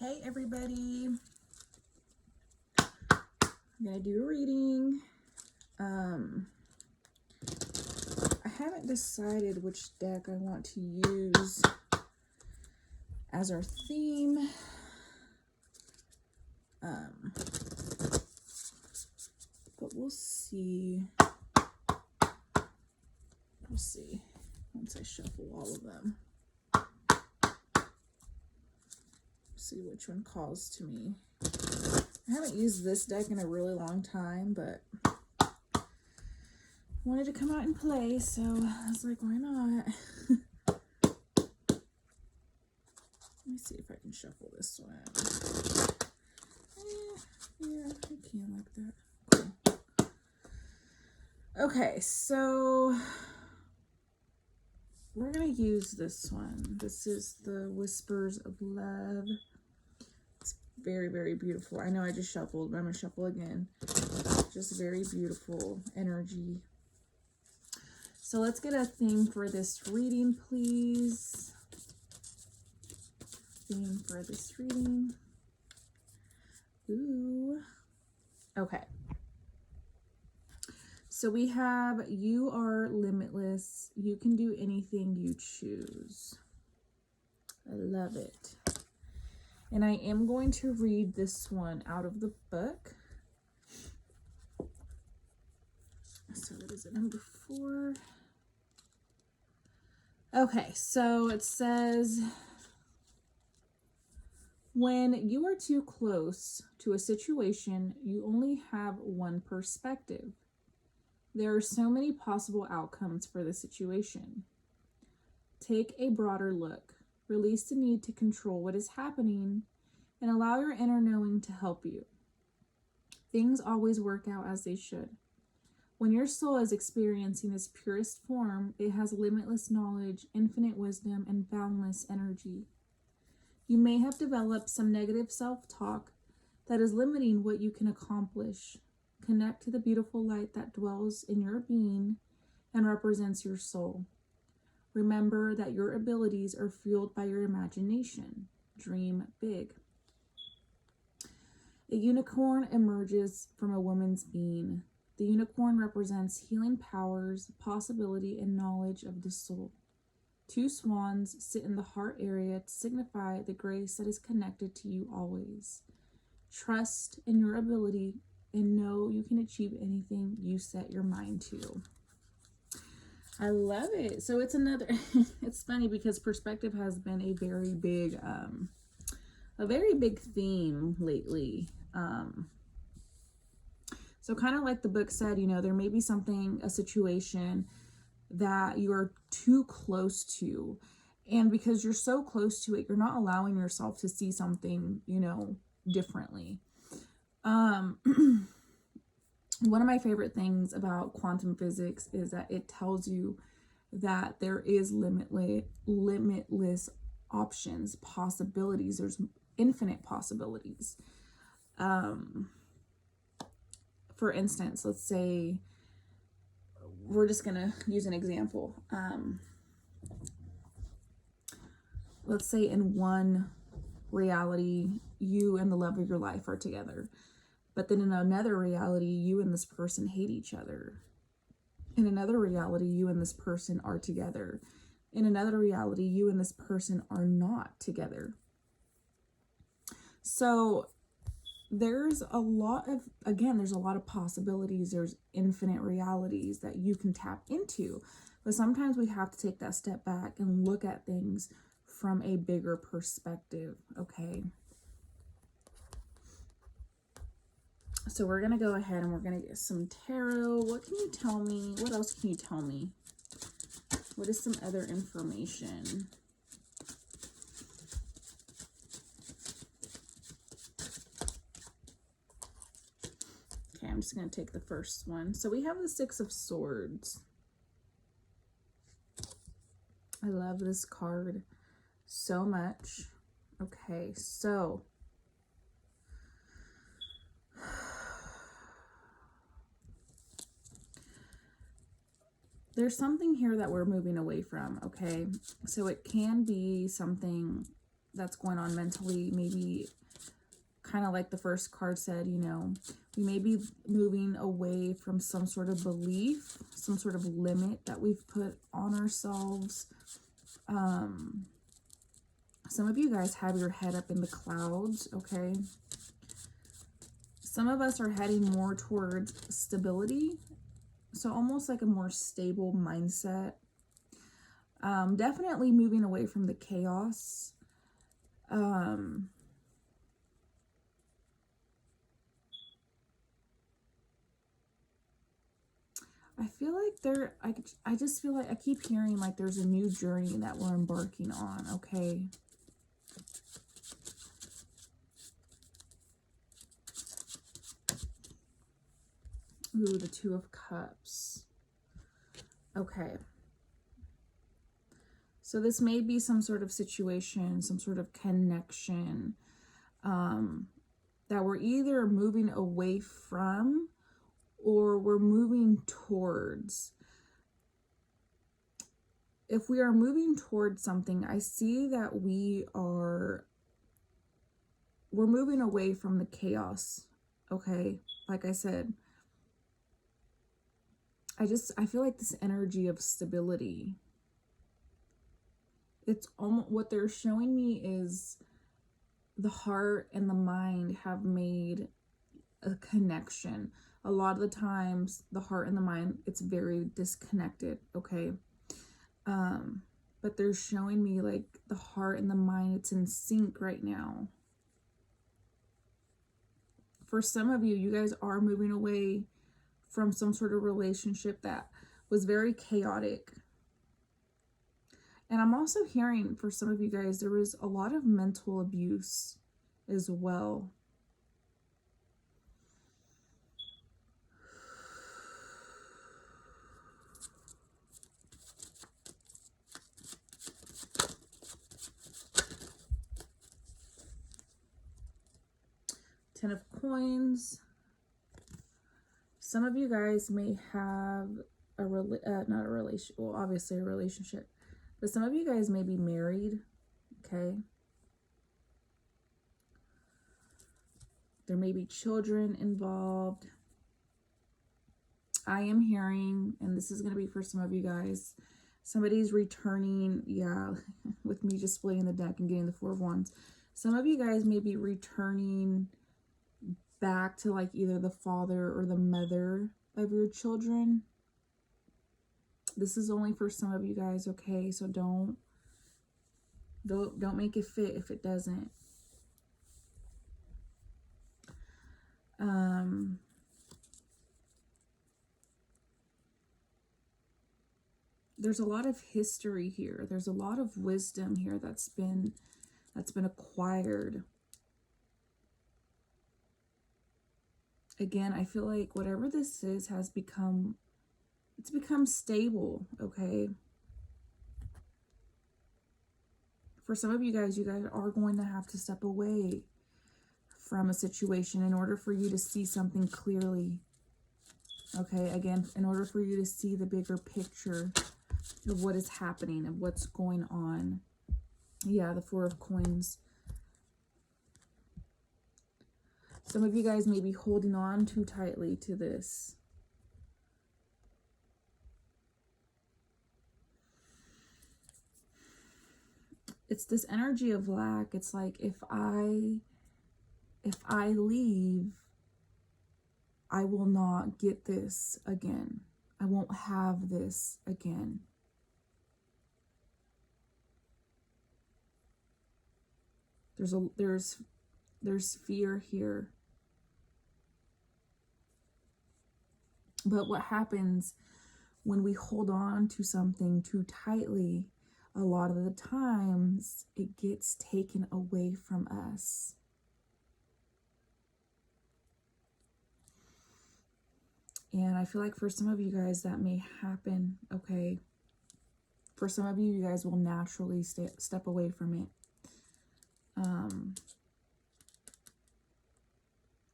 Hey everybody, I'm gonna do a reading. I haven't decided which deck I want to use as our theme. But we'll see. We'll see once I shuffle all of them. See which one calls to me. I haven't used this deck in a really long time, but wanted to come out and play, so I was like, why not? Let me see if I can shuffle this one. Yeah, I can like that. Cool. Okay, so we're gonna use this one. This is the Whispers of Love. It's very, very beautiful. I know I just shuffled, but I'm gonna shuffle again. Just very beautiful energy. So let's get a theme for this reading, please. Theme for this reading. Ooh. Okay. So we have, you are limitless. You can do anything you choose. I love it. And I am going to read this one out of the book. So what is it, number 4? Okay, so it says, when you are too close to a situation, you only have one perspective. There are so many possible outcomes for the situation. Take a broader look. Release the need to control what is happening and allow your inner knowing to help you. Things always work out as they should. When your soul is experiencing its purest form, it has limitless knowledge, infinite wisdom, and boundless energy. You may have developed some negative self-talk that is limiting what you can accomplish. Connect to the beautiful light that dwells in your being and represents your soul. Remember that your abilities are fueled by your imagination. Dream big. A unicorn emerges from a woman's being. The unicorn represents healing powers, possibility, and knowledge of the soul. 2 swans sit in the heart area to signify the grace that is connected to you always. Trust in your ability and know you can achieve anything you set your mind to. I love it. So it's another, it's funny because perspective has been a very big theme lately. So kind of like the book said, you know, there may be something, a situation that you're too close to. And because you're so close to it, you're not allowing yourself to see something, you know, differently. One of my favorite things about quantum physics is that it tells you that there is limitless options, possibilities. There's infinite possibilities. For instance, let's say, we're just going to use an example. Let's say in one reality, you and the love of your life are together. But then in another reality, you and this person hate each other. In another reality, you and this person are together. In another reality, you and this person are not together. So there's a lot of possibilities. There's infinite realities that you can tap into. But sometimes we have to take that step back and look at things from a bigger perspective, okay? So we're going to go ahead and we're going to get some tarot. What can you tell me? What else can you tell me? What is some other information? Okay, I'm just going to take the first one. So we have the 6 of Swords. I love this card so much. Okay, so there's something here that we're moving away from, okay? So it can be something that's going on mentally. Maybe kind of like the first card said, you know, we may be moving away from some sort of belief, some sort of limit that we've put on ourselves. Some of you guys have your head up in the clouds, okay? Some of us are heading more towards stability. So almost like a more stable mindset. Definitely moving away from the chaos. I feel like I just feel like I keep hearing like there's a new journey that we're embarking on, okay? Ooh, the Two of Cups. Okay. So this may be some sort of situation, some sort of connection that we're either moving away from or we're moving towards. If we are moving towards something, I see that we're moving away from the chaos, okay? Like I said, I feel like this energy of stability. It's almost what they're showing me is the heart and the mind have made a connection. A lot of the times, the heart and the mind, it's very disconnected, okay? But they're showing me like the heart and the mind, it's in sync right now. For some of you, you guys are moving away from some sort of relationship that was very chaotic. And I'm also hearing for some of you guys, there was a lot of mental abuse as well. Ten of Coins. Some of you guys may have not a relation, well, obviously a relationship, but some of you guys may be married, okay? There may be children involved. I am hearing, and this is going to be for some of you guys, somebody's returning, yeah, with me just splitting the deck and getting the Four of Wands. Some of you guys may be returning back to like either the father or the mother of your children. This is only for some of you guys, okay? So don't make it fit if it doesn't. There's a lot of history here. There's a lot of wisdom here that's been acquired. Again, I feel like whatever this is has become stable, okay? For some of you guys are going to have to step away from a situation in order for you to see something clearly. Okay, again, in order for you to see the bigger picture of what is happening, of what's going on. Yeah, the Four of Coins. Some of you guys may be holding on too tightly to this. It's this energy of lack. It's like if I leave, I will not get this again. I won't have this again. There's fear here. But what happens when we hold on to something too tightly, a lot of the times it gets taken away from us. And I feel like for some of you guys that may happen, okay? For some of you, you guys will naturally step away from it.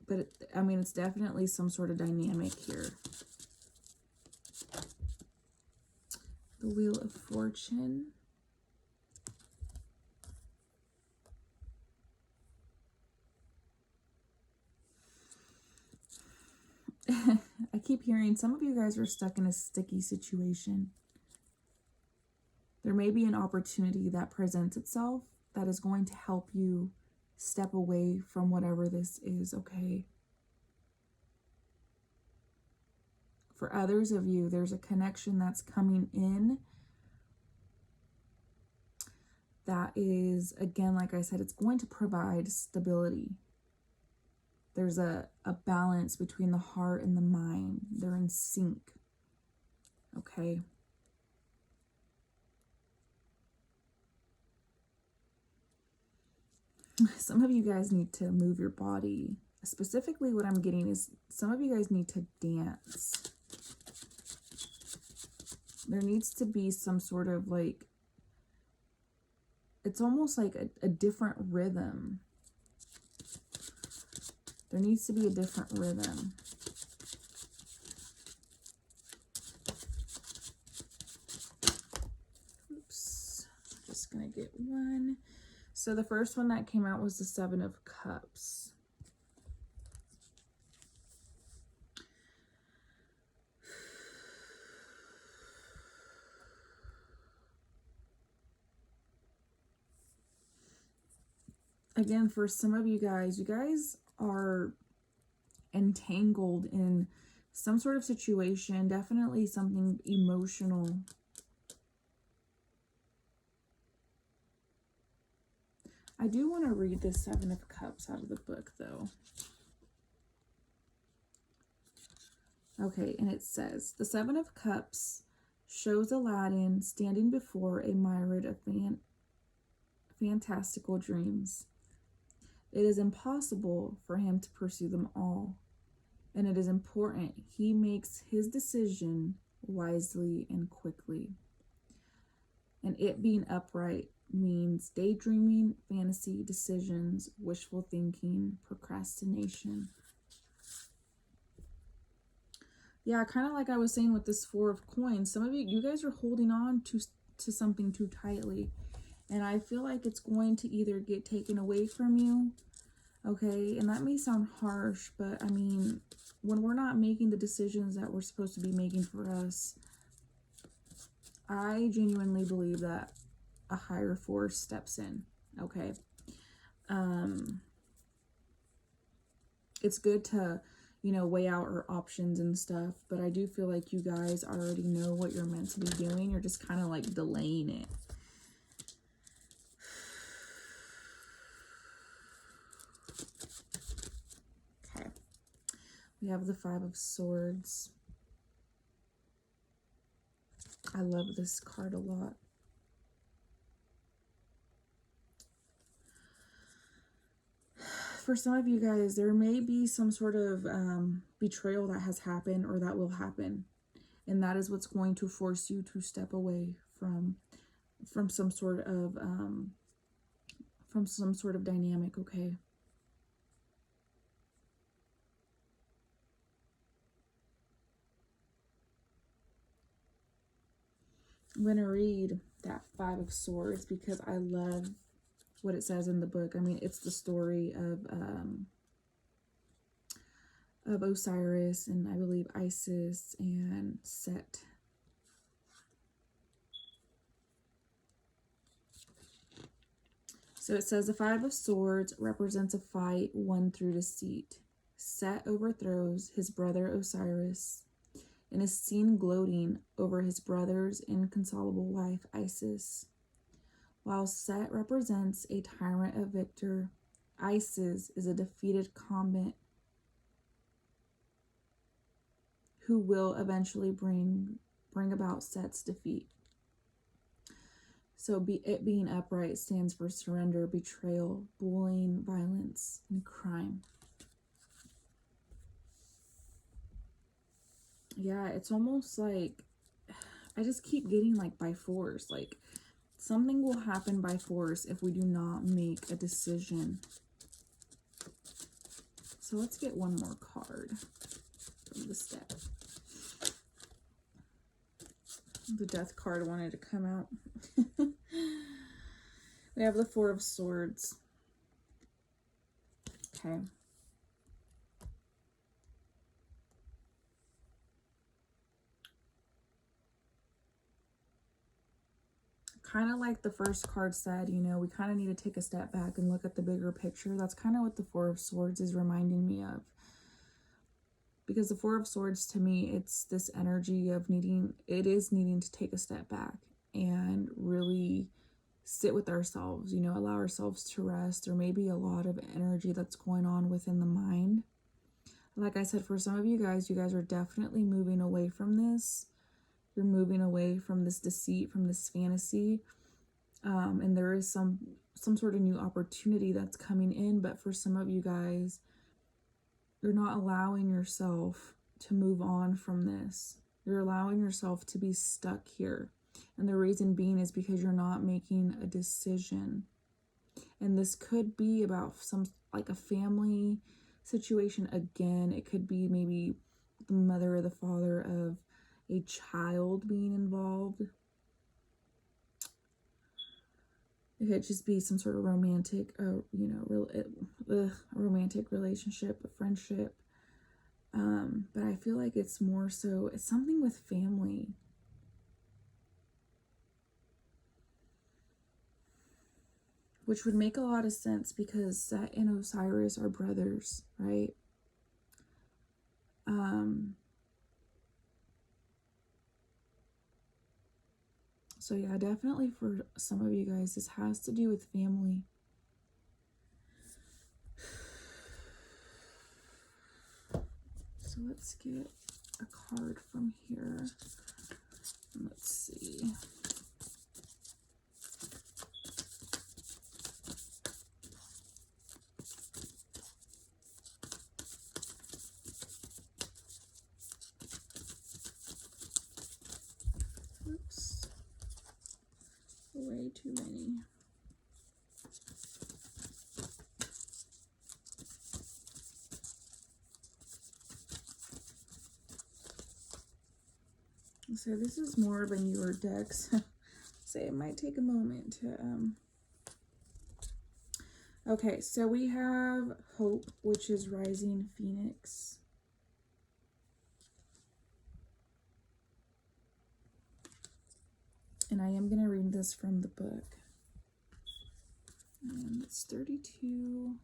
But I mean, it's definitely some sort of dynamic here. The Wheel of Fortune. I keep hearing some of you guys are stuck in a sticky situation. There may be an opportunity that presents itself that is going to help you step away from whatever this is, okay? For others of you, there's a connection that's coming in that is, again, like I said, it's going to provide stability. There's a balance between the heart and the mind. They're in sync, okay? Some of you guys need to move your body. Specifically, what I'm getting is some of you guys need to dance. There needs to be some sort of like, it's almost like a different rhythm. There needs to be a different rhythm. Oops, just gonna get one. So the first one that came out was the Seven of Cups. Again, for some of you guys are entangled in some sort of situation, definitely something emotional. I do want to read the Seven of Cups out of the book, though. Okay, and it says, the Seven of Cups shows Aladdin standing before a myriad of fantastical dreams. It is impossible for him to pursue them all, and it is important he makes his decision wisely and quickly. And it being upright means daydreaming, fantasy, decisions, wishful thinking, procrastination. Yeah, kind of like I was saying with this Four of Coins, some of you guys are holding on to something too tightly. And I feel like it's going to either get taken away from you, okay? And that may sound harsh, but I mean, when we're not making the decisions that we're supposed to be making for us, I genuinely believe that a higher force steps in, okay? It's good to, weigh out our options and stuff, but I do feel like you guys already know what you're meant to be doing. You're just kind of like delaying it. Okay. We have the Five of Swords. I love this card a lot. For some of you guys, there may be some sort of betrayal that has happened or that will happen. And that is what's going to force you to step away from some sort of dynamic, okay? I'm going to read that Five of Swords because I love what it says in the book. I mean, it's the story of Osiris and I believe Isis and Set. So it says the Five of Swords represents a fight won through deceit. Set overthrows his brother Osiris and is seen gloating over his brother's inconsolable wife Isis. While Set represents a tyrant of victor, Isis is a defeated combatant who will eventually bring about Set's defeat. So it being upright stands for surrender, betrayal, bullying, violence, and crime. Yeah, it's almost like I just keep getting like by force. Like something will happen by force if we do not make a decision. So let's get one more card from the step. The Death card wanted to come out. We have the Four of Swords. Okay. kind of like the first card said, you know, we kind of need to take a step back and look at the bigger picture. That's kind of what the Four of Swords is reminding me of. Because the Four of Swords, to me, it's this energy of needing to take a step back and really sit with ourselves, you know, allow ourselves to rest, or maybe a lot of energy that's going on within the mind. Like I said, for some of you guys are definitely moving away from this. You're moving away from this deceit, from this fantasy. And there is some sort of new opportunity that's coming in. But for some of you guys, you're not allowing yourself to move on from this. You're allowing yourself to be stuck here. And the reason being is because you're not making a decision. And this could be about like a family situation again. It could be maybe the mother or the father of a child being involved. It could just be some sort of romantic, romantic relationship, a friendship. But I feel like it's more so, it's something with family. Which would make a lot of sense because Set and Osiris are brothers, right? So yeah, definitely for some of you guys, this has to do with family. So let's get a card from here. Let's see. Oops. Way too many. So this is more of a newer deck, so it might take a moment to Okay, so we have Hope, which is Rising Phoenix. And I am going to read this from the book. It's 32.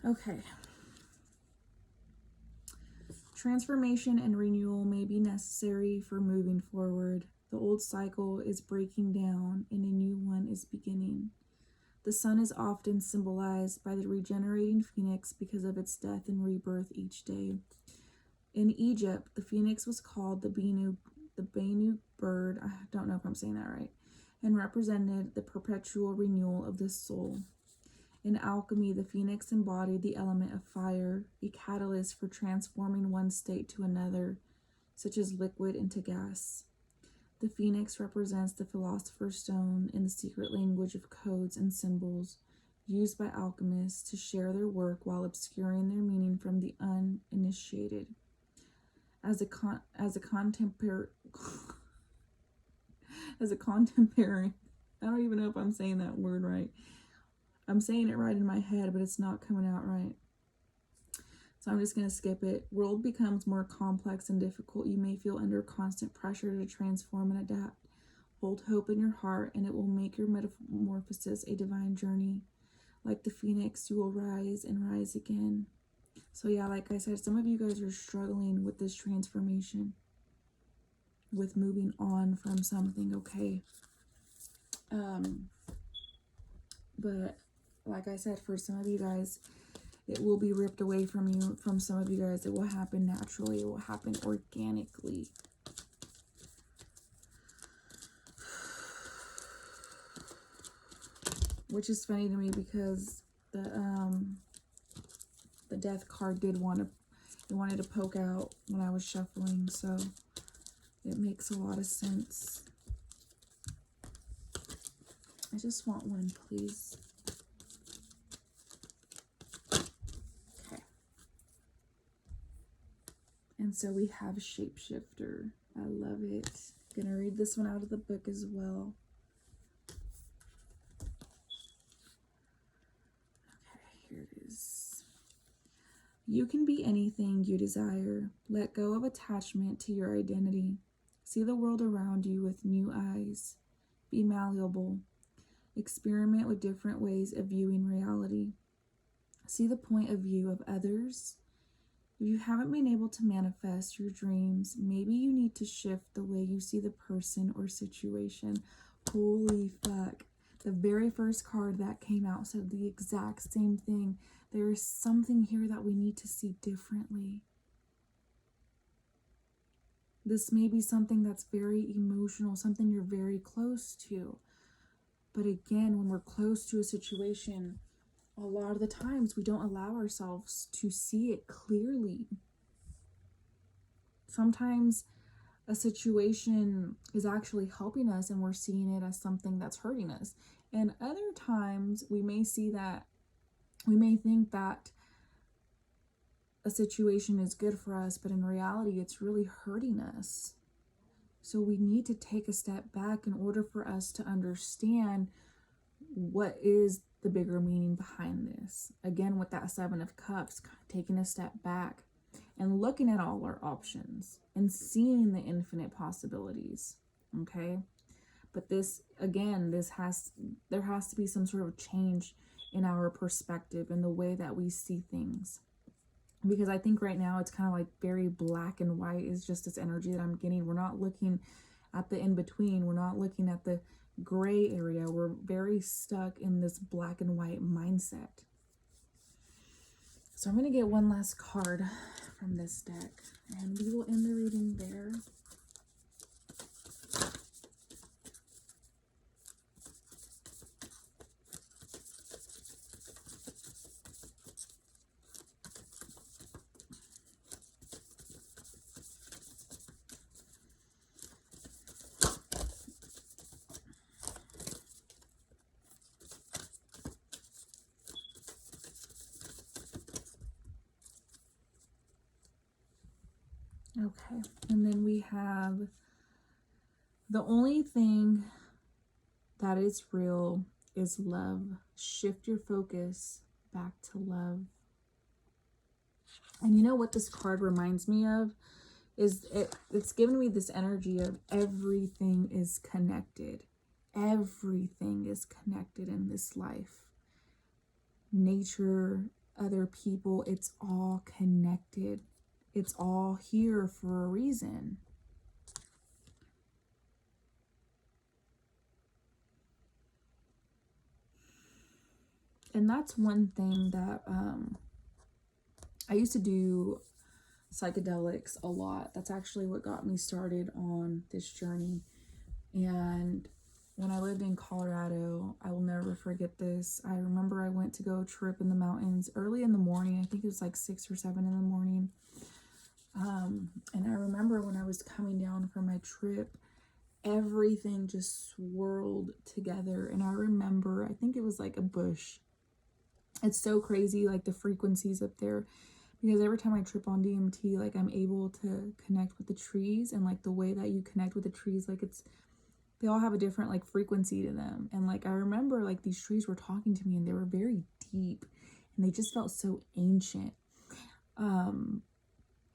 Okay. Transformation and renewal may be necessary for moving forward. The old cycle is breaking down and a new one is beginning. The sun is often symbolized by the regenerating phoenix because of its death and rebirth each day. In Egypt, the phoenix was called the Bennu bird, I don't know if I'm saying that right, and represented the perpetual renewal of the soul. In alchemy, the phoenix embodied the element of fire, a catalyst for transforming one state to another, such as liquid into gas. The phoenix represents the philosopher's stone in the secret language of codes and symbols used by alchemists to share their work while obscuring their meaning from the uninitiated. As a contemporary, I don't even know if I'm saying that word right. I'm saying it right in my head, but it's not coming out right. So I'm just going to skip it. World becomes more complex and difficult. You may feel under constant pressure to transform and adapt. Hold hope in your heart, and it will make your metamorphosis a divine journey. Like the phoenix, you will rise and rise again. So yeah, like I said, some of you guys are struggling with this transformation, with moving on from something, okay? But like I said, for some of you guys, it will be ripped away from you. From some of you guys, it will happen naturally. It will happen organically. Which is funny to me because the death card wanted to poke out when I was shuffling, so it makes a lot of sense. I just want one, please. Okay. And so we have Shapeshifter. I love it. I'm gonna read this one out of the book as well. Okay, here it is. You can be anything you desire. Let go of attachment to your identity. See the world around you with new eyes. Be malleable. Experiment with different ways of viewing reality. See the point of view of others. If you haven't been able to manifest your dreams, maybe you need to shift the way you see the person or situation. Holy fuck. The very first card that came out said the exact same thing. There is something here that we need to see differently. This may be something that's very emotional, something you're very close to. But again, when we're close to a situation, a lot of the times we don't allow ourselves to see it clearly. Sometimes a situation is actually helping us and we're seeing it as something that's hurting us. And other times we may think that a situation is good for us, but in reality it's really hurting us. So we need to take a step back in order for us to understand what is the bigger meaning behind this. Again, with that Seven of Cups, taking a step back and looking at all our options and seeing the infinite possibilities. Okay. But this, again, there has to be some sort of change in our perspective and the way that we see things. Because I think right now it's kind of like very black and white is just this energy that I'm getting. We're not looking at the in-between. We're not looking at the gray area. We're very stuck in this black and white mindset. So I'm going to get one last card from this deck and we will end the reading there. Okay, and then we have the only thing that is real is love. Shift your focus back to love. And you know what this card reminds me of? It's given me this energy of everything is connected. Everything is connected in this life. Nature, other people, it's all connected. It's all here for a reason. And that's one thing that I used to do psychedelics a lot. That's actually what got me started on this journey. And when I lived in Colorado, I will never forget this. I remember I went to go trip in the mountains early in the morning. I think it was like 6 or 7 in the morning. And I remember when I was coming down from my trip, everything just swirled together. And I remember, I think it was like a bush. It's so crazy, like the frequencies up there, because every time I trip on DMT, like I'm able to connect with the trees, and like the way that you connect with the trees, like they all have a different like frequency to them. And like I remember like these trees were talking to me and they were very deep and they just felt so ancient.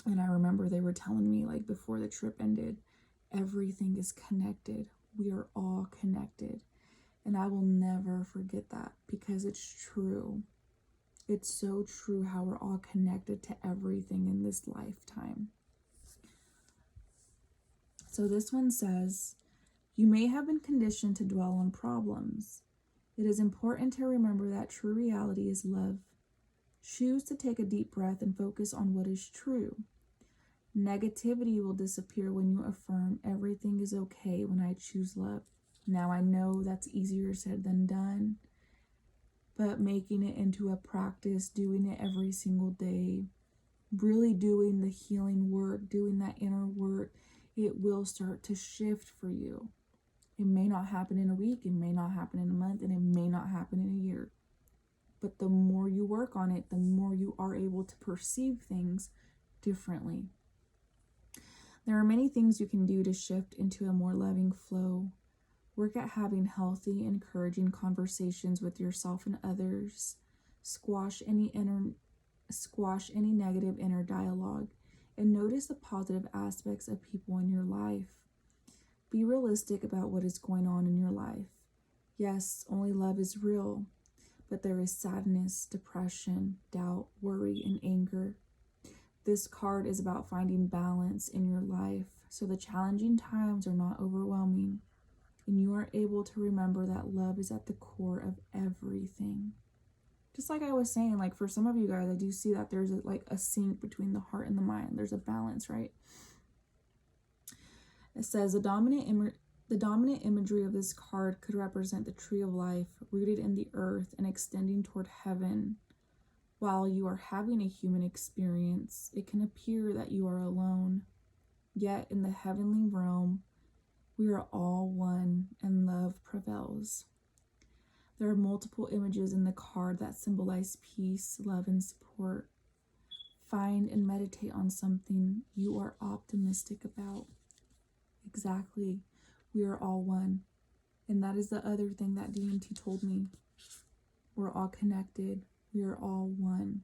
And I remember they were telling me, like, before the trip ended, everything is connected. We are all connected. And I will never forget that, because it's true. It's so true how we're all connected to everything in this lifetime. So this one says, you may have been conditioned to dwell on problems. It is important to remember that true reality is love. Choose to take a deep breath and focus on what is true. Negativity will disappear when you affirm everything is okay when I choose love. Now I know that's easier said than done, but making it into a practice, doing it every single day, really doing the healing work, doing that inner work, it will start to shift for you. It may not happen in a week, it may not happen in a month, and it may not happen in a year. But the more you work on it, the more you are able to perceive things differently. There are many things you can do to shift into a more loving flow. Work at having healthy, encouraging conversations with yourself and others. Squash any negative inner dialogue, and notice the positive aspects of people in your life. Be realistic about what is going on in your life. Yes, only love is real, but there is sadness, depression, doubt, worry, and anger. This card is about finding balance in your life so the challenging times are not overwhelming and you are able to remember that love is at the core of everything. Just like I was saying, like for some of you guys, I do see that there's a sync between the heart and the mind. There's a balance, right? It says the dominant imagery of this card could represent the tree of life rooted in the earth and extending toward heaven. While you are having a human experience, it can appear that you are alone. Yet in the heavenly realm, we are all one and love prevails. There are multiple images in the card that symbolize peace, love, and support. Find and meditate on something you are optimistic about. Exactly. We are all one. And that is the other thing that DMT told me. We're all connected. We are all one.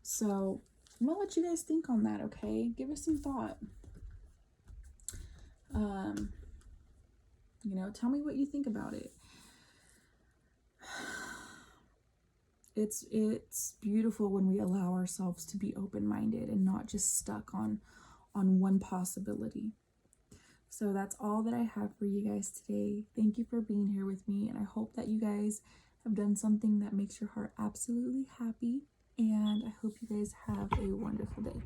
So I'm going to let you guys think on that, okay? Give it some thought. Tell me what you think about it. It's beautiful when we allow ourselves to be open-minded and not just stuck on one possibility. So that's all that I have for you guys today. Thank you for being here with me, and I hope that you guys have done something that makes your heart absolutely happy, and I hope you guys have a wonderful day.